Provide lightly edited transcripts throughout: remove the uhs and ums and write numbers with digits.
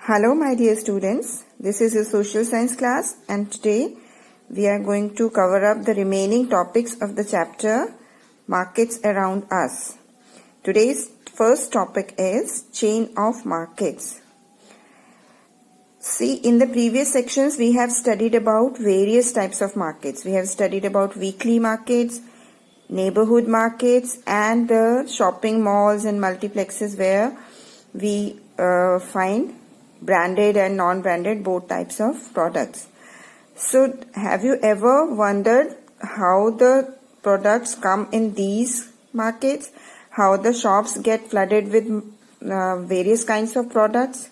Hello my dear students, this is your social science class and today we are going to cover up the remaining topics of the chapter Markets Around Us. Today's first topic is Chain of Markets. See, in the previous sections we have studied about various types of markets. We have studied about weekly markets, neighborhood markets and the shopping malls and multiplexes where we find branded and non-branded both types of products. So have you ever wondered how the products come in these markets, how the shops get flooded with various kinds of products?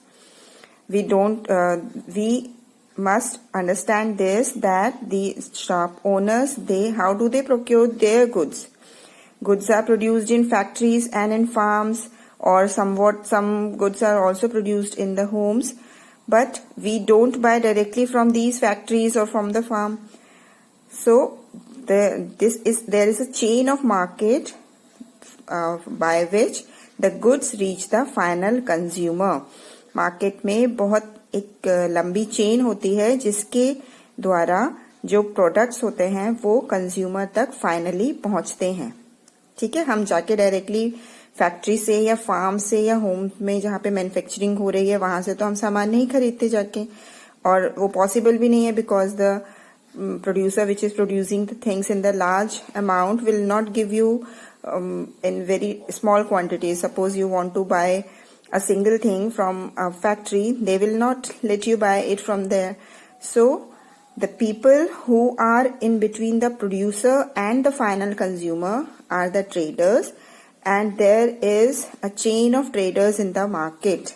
We must understand this, that the shop owners, how do they procure their goods? Goods are produced in factories and in farms, or some goods are also produced in the homes, but we don't buy directly from these factories or from the farm. So there is a chain of market by which the goods reach the final consumer. Market में बहुत एक लंबी chain होती है जिसके द्वारा जो products होते हैं वो कंज्यूमर तक फाइनली पहुंचते हैं. ठीक है, हम जाके डायरेक्टली फैक्ट्री से या फार्म से या होम में जहाँ पे मैन्युफैक्चरिंग हो रही है वहां से तो हम सामान नहीं खरीदते जाके, और वो पॉसिबल भी नहीं है because the producer which is producing the things in the large amount will not give you in very small quantity. Suppose you want to buy a single thing from a factory, they will not let you buy it from there. So the people who are in between the producer and the final consumer are the traders, and there is a chain of traders in the market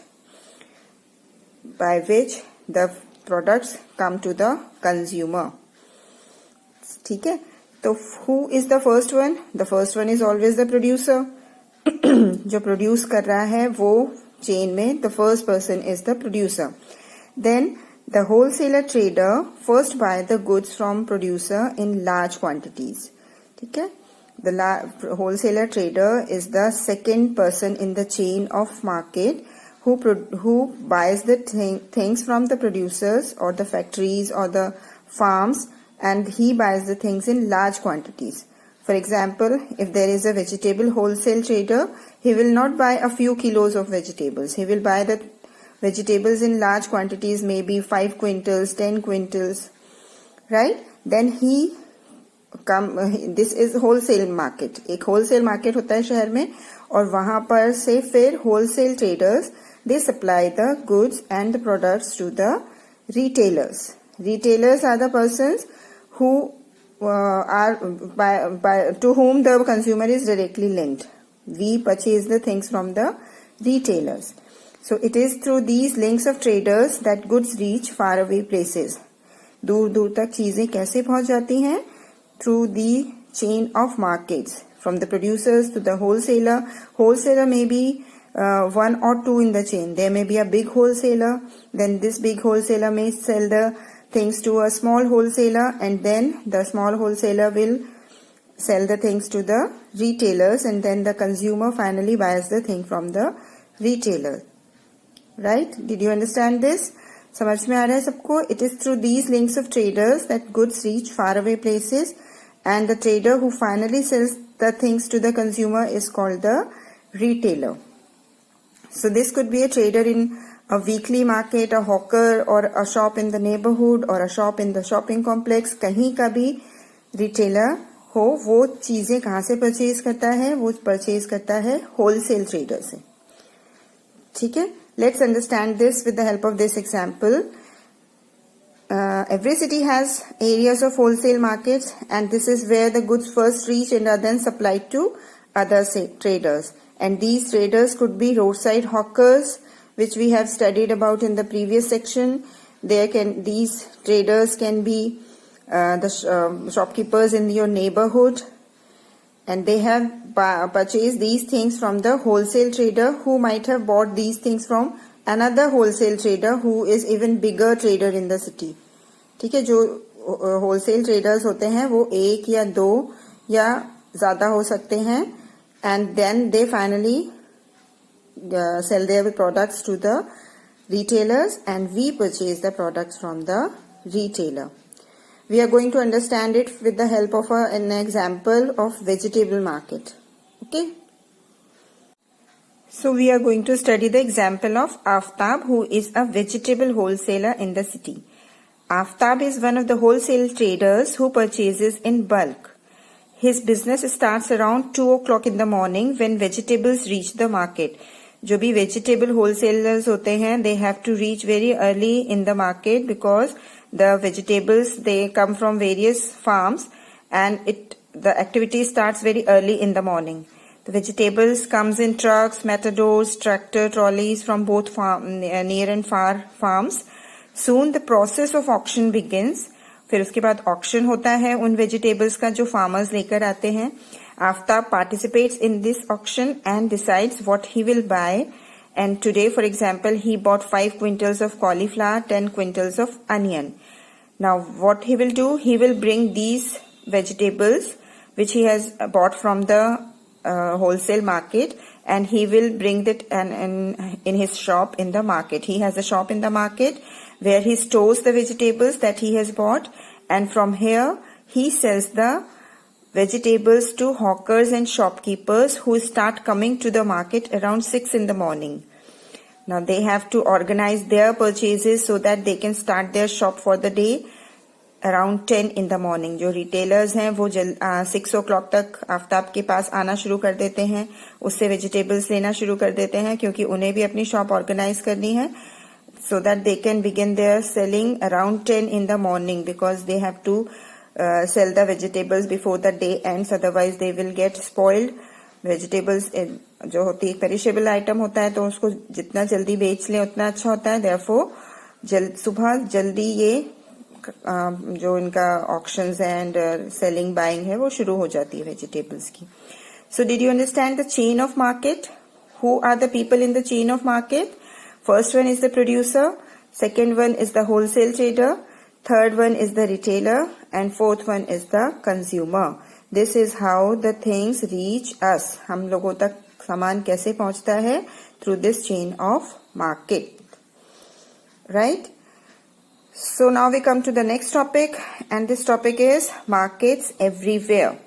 by which the products come to the consumer. ठीक है, तो who is the first one? The first one is always the producer. जो produce कर रहा है वो chain में the first person is the producer. Then the wholesaler trader first buy the goods from producer in large quantities. ठीक है, the wholesaler trader is the second person in the chain of market who buys the things from the producers or the factories or the farms, and he buys the things in large quantities. For example, if there is a vegetable wholesale trader, he will not buy a few kilos of vegetables. He will buy the vegetables in large quantities, maybe 5 quintals, 10 quintals, right? Then this is wholesale market. एक wholesale market होता है शहर में, और वहां पर से फिर wholesale traders, they supply the goods and the products to the retailers. Retailers are the persons who are to whom the consumer is directly linked. We purchase the things from the retailers. So it is through these links of traders that goods reach far away places. दूर दूर तक चीजें कैसे पहुंच जाती हैं? Through the chain of markets, from the producers to the wholesaler. Wholesaler may be one or two in the chain. There may be a big wholesaler, then this big wholesaler may sell the things to a small wholesaler, and then the small wholesaler will sell the things to the retailers, and then the consumer finally buys the thing from the retailer. Right? Did you understand this? समझ में आ रहा है सबको? It is through these links of traders that goods reach far away places, and the trader who finally sells the things to the consumer is called the retailer. So this could be a trader in a weekly market, a hawker, or a shop in the neighborhood, or a shop in the shopping complex. कहीं का भी retailer हो, वो चीजें कहाँ से purchase करता है? वो परचेज करता है wholesale trader से. ठीक है, let's understand this with the help of this example. Every city has areas of wholesale markets, and this is where the goods first reach and are then supplied to other traders. And these traders could be roadside hawkers, which we have studied about in the previous section. These traders can be the shopkeepers in your neighborhood, and they have purchased these things from the wholesale trader who might have bought these things from another wholesale trader who is even bigger trader in the city. ठीक है, जो wholesale traders होते हैं वो एक या दो या ज्यादा हो सकते हैं, and then they finally sell their products to the retailers and we purchase the products from the retailer. We are going to understand it with the help of an example of vegetable market. Okay. So we are going to study the example of Aftab, who is a vegetable wholesaler in the city. Aftab is one of the wholesale traders who purchases in bulk. His business starts around 2 o'clock in the morning when vegetables reach the market. जो भी vegetable wholesalers होते हैं, they have to reach very early in the market because the vegetables, they come from various farms and the activity starts very early in the morning. The vegetables comes in trucks, matadors, tractor, trolleys from both near and far farms. Soon the process of auction begins. फिर उसके बाद auction होता है उन vegetables का जो farmers लेकर आते हैं. Aftab participates in this auction and decides what he will buy. And today, for example, he bought 5 quintals of cauliflower, 10 quintals of onion. Now, what he will do, he will bring these vegetables which he has bought from the wholesale market, and he will bring it in his shop in the market. He has a shop in the market where he stores the vegetables that he has bought, and from here he sells the vegetables to hawkers and shopkeepers who start coming to the market around 6 in the morning. Now they have to organize their purchases so that they can start their shop for the day around 10 in the morning. जो retailers हैं वो 6 o'clock तक आफ्ताब के पास आना शुरू कर देते हैं, उससे vegetables लेना शुरू कर देते हैं क्योंकि उन्हें भी अपनी shop organize करनी है, so that they can begin their selling around 10 in the morning because they have to sell the vegetables before the day ends, otherwise they will get spoiled. Vegetables जो होती है perishable item होता है तो उसको जितना जल्दी बेच लें उतना अच्छा होता है. Therefore सुबह जल्दी ये जो इनका auctions and selling buying है वो शुरू हो जाती है vegetables की. So did you understand the chain of market? Who are the people in the chain of market? First one is the producer, second one is the wholesale trader, third one is the retailer, and fourth one is the consumer. This is how the things reach us. हम लोगों तक सामान कैसे पहुंचता है? Through this chain of market. Right? So now we come to the next topic, and this topic is markets everywhere.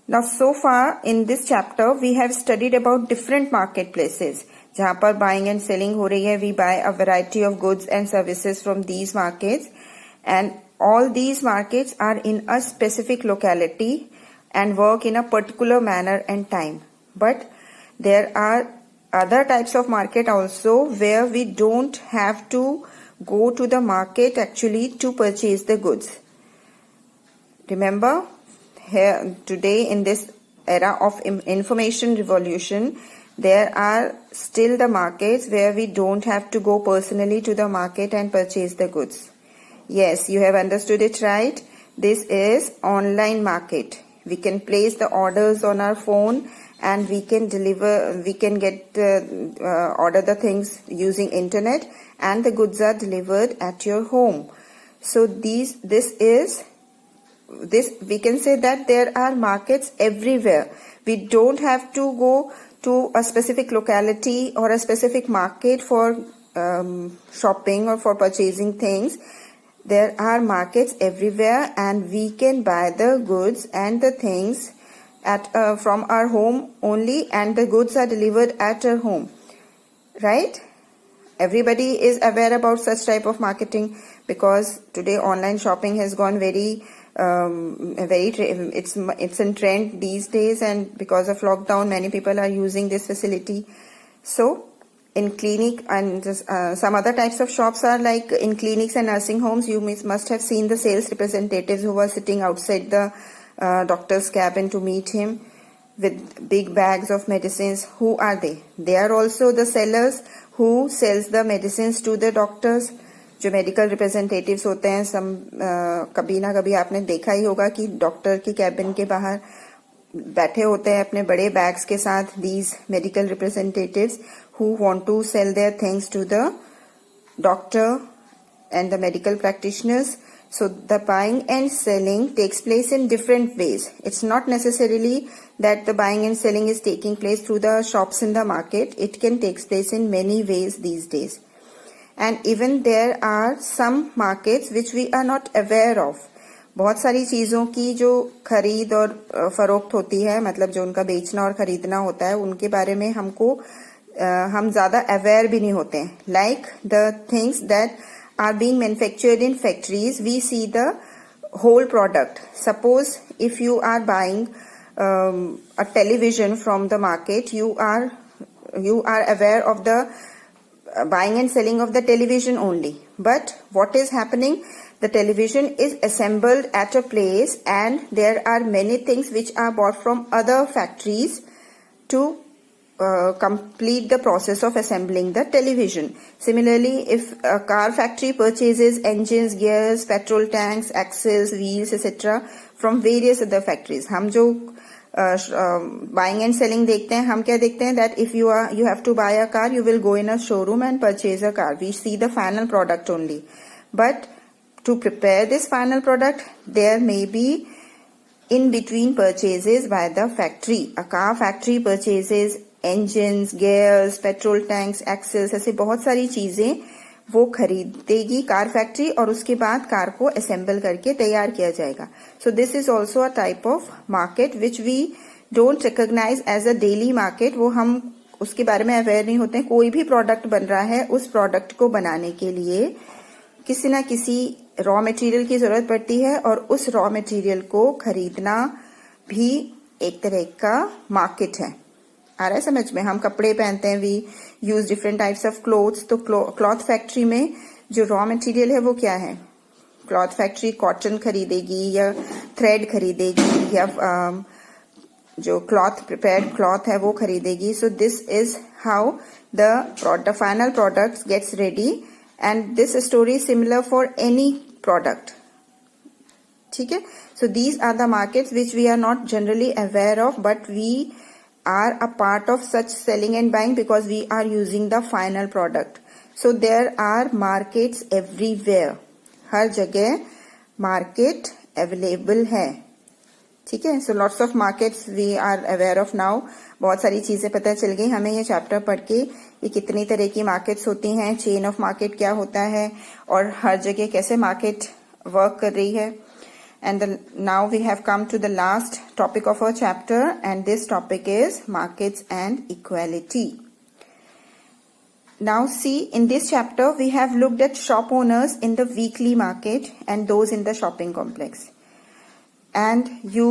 Now so far in this chapter we have studied about different marketplaces. जहाँ पर buying and selling हो रही है, we buy a variety of goods and services from these markets, and all these markets are in a specific locality and work in a particular manner and time. But there are other types of market also where we don't have to go to the market actually to purchase the goods. Remember, here today in this era of information revolution, there are still the markets where we don't have to go personally to the market and purchase the goods. Yes, you have understood it right. This is online market. We can place the orders on our phone and we can order the things using internet, and the goods are delivered at your home. So we can say that there are markets everywhere. We don't have to go to a specific locality or a specific market for shopping or for purchasing things. There are markets everywhere, and we can buy the goods and the things from our home only, and the goods are delivered at our home. Right? Everybody is aware about such type of marketing because today online shopping has gone it's in trend these days, and because of lockdown many people are using this facility. So in clinic and some other types of shops are like in clinics and nursing homes, you must have seen the sales representatives who were sitting outside the doctor's cabin to meet him with big bags of medicines. Who are they? They are also the sellers who sells the medicines to the doctors. जो medical representatives होते हैं, कभी ना कभी आपने देखा ही होगा कि डॉक्टर की कैबिन के बाहर बैठे होते हैं अपने बड़े बैग्स के साथ. These medical representatives who want to sell their things to the doctor and the medical practitioners. So the buying and selling takes place in different ways. It's not necessarily that the buying and selling is taking place through the shops in the market. It can take place in many ways these days. and even there are some markets which we are not aware of. बहुत सारी चीजों की जो खरीद और फरोख्त होती है, मतलब जो उनका बेचना और खरीदना होता है, उनके बारे में हम ज्यादा अवेयर भी नहीं होते हैं. Like the things that are being manufactured in factories, we see the whole product. Suppose if you are buying a television from the market, you are aware of the buying and selling of the television only. But what is happening? The television is assembled at a place, and there are many things which are bought from other factories to complete the process of assembling the television. Similarly, if a car factory purchases engines, gears, petrol tanks, axles, wheels, etc. from various other factories, हम जो buying and selling देखते हैं, हम क्या देखते हैं? That if you have to buy a car, you will go in a showroom and purchase a car. We see the final product only. But to prepare this final product, there may be in between purchases by the factory. A car factory purchases engines, gears, petrol tanks, axles, ऐसे बहुत सारी चीजें वो खरीदेगी car factory, और उसके बाद car को असेंबल करके तैयार किया जाएगा. So this is also a type of market which we don't recognise as a daily market. वो हम उसके बारे में अवेयर नहीं होते हैं. कोई भी प्रोडक्ट बन रहा है, उस प्रोडक्ट को बनाने के लिए किसी ना किसी रॉ मटेरियल की जरूरत पड़ती है, और उस रॉ मटेरियल को खरीदना भी एक तरह का मार्केट है. आ रहा है समझ में? हम कपड़े पहनते हैं, we use different types of clothes. तो क्लॉथ फैक्ट्री में जो रॉ मटेरियल है वो क्या है? क्लॉथ फैक्ट्री कॉटन खरीदेगी या थ्रेड खरीदेगी या जो क्लॉथ प्रिपेयर्ड क्लॉथ है वो खरीदेगी. So this is how the final product gets ready, and this story similar for any product. ठीक है? So these are the markets which we are not generally aware of, but we are a part of such selling and buying because we are using the final product. So there are markets everywhere. हर जगह market available है. ठीक है? So lots of markets we are aware of now. बहुत सारी चीजें पता चल गई हमें ये चैप्टर पढ़ के. ये कितनी तरह की मार्केट्स होती हैं, चेन ऑफ मार्केट क्या होता है, और हर जगह कैसे मार्केट वर्क कर रही है. And now we have come to the last topic of our chapter, and this topic is markets and equality. Now see, in this chapter we have looked at shop owners in the weekly market and those in the shopping complex. And you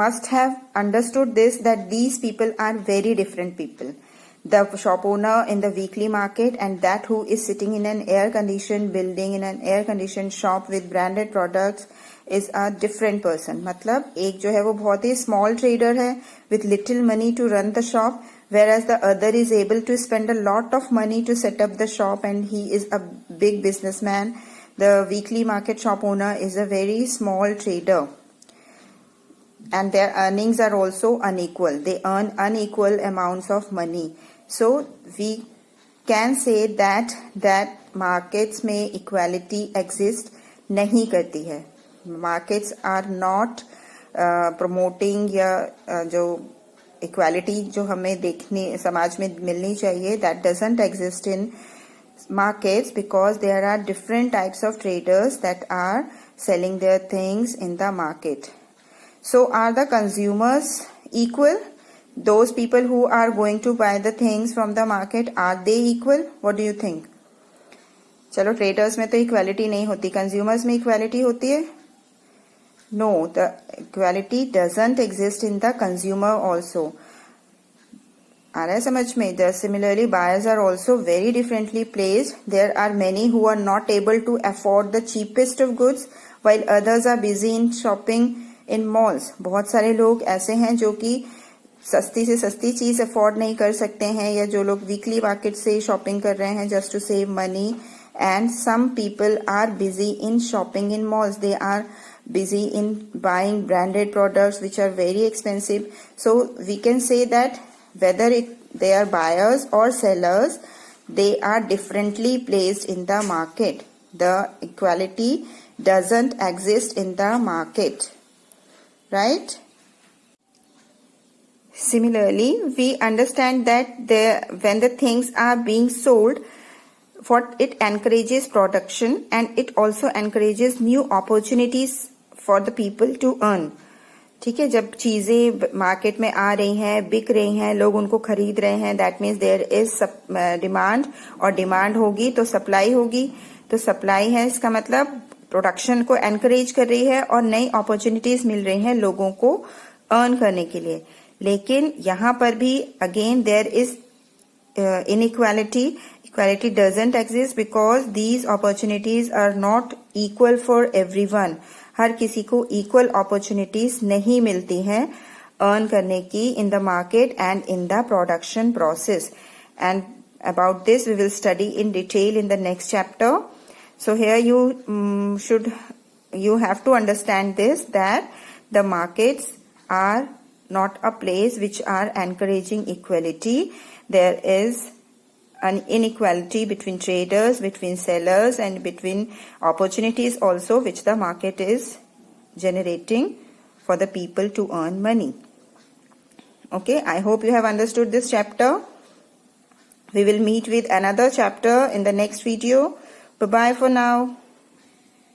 must have understood this, that these people are very different people. The shop owner in the weekly market and that who is sitting in an air-conditioned building, in an air-conditioned shop with branded products, is a different person. मतलब एक जो है वो बहुत ही small trader है with little money to run the shop, whereas the other is able to spend a lot of money to set up the shop and he is a big businessman. The weekly market shop owner is a very small trader, and their earnings are also unequal. They earn unequal amounts of money. So we can say that markets में equality exist नहीं करती है. Markets are not promoting या जो equality जो हमें देखने समाज में मिलनी चाहिए, that doesn't exist in markets because there are different types of traders that are selling their things in the market. So are the consumers equal? Those people who are going to buy the things from the market, are they equal? What do you think? चलो traders में तो equality नहीं होती, consumers में equality होती है. No, the equality doesn't exist in the consumer also. आ रहा है समझ में? Similarly, buyers are also very differently placed. There are many who are not able to afford the cheapest of goods, while others are busy in shopping in malls. बहुत सारे लोग ऐसे हैं जो कि सस्ती से सस्ती चीज अफोर्ड नहीं कर सकते हैं, या जो लोग वीकली मार्केट से शॉपिंग कर रहे हैं just to save money. And some people are busy in shopping in malls. They are busy in buying branded products which are very expensive. So we can say that whether they are buyers or sellers, they are differently placed in the market. The equality doesn't exist in the market, right? Similarly, we understand that when the things are being sold, what it encourages production and it also encourages new opportunities for the people to earn. ठीक है, जब चीजें market में आ रही हैं, बिक रही हैं, लोग उनको खरीद रहे हैं, that means there is demand, और डिमांड होगी तो सप्लाई होगी, तो सप्लाई है इसका मतलब प्रोडक्शन को एनकरेज कर रही है और नई अपॉर्चुनिटीज मिल रही हैं लोगों को अर्न करने के लिए. लेकिन यहाँ पर भी again there is inequality. Equality doesn't exist because these opportunities are not equal for everyone. हर किसी को equal opportunities नहीं मिलती हैं earn करने की in the market and in the production process. And about this we will study in detail in the next chapter. So here you have to understand this, that the markets are not a place which are encouraging equality. There is an inequality between traders, between sellers, and between opportunities also which the market is generating for the people to earn money. Okay, I hope you have understood this chapter. We will meet with another chapter in the next video. Bye-bye for now.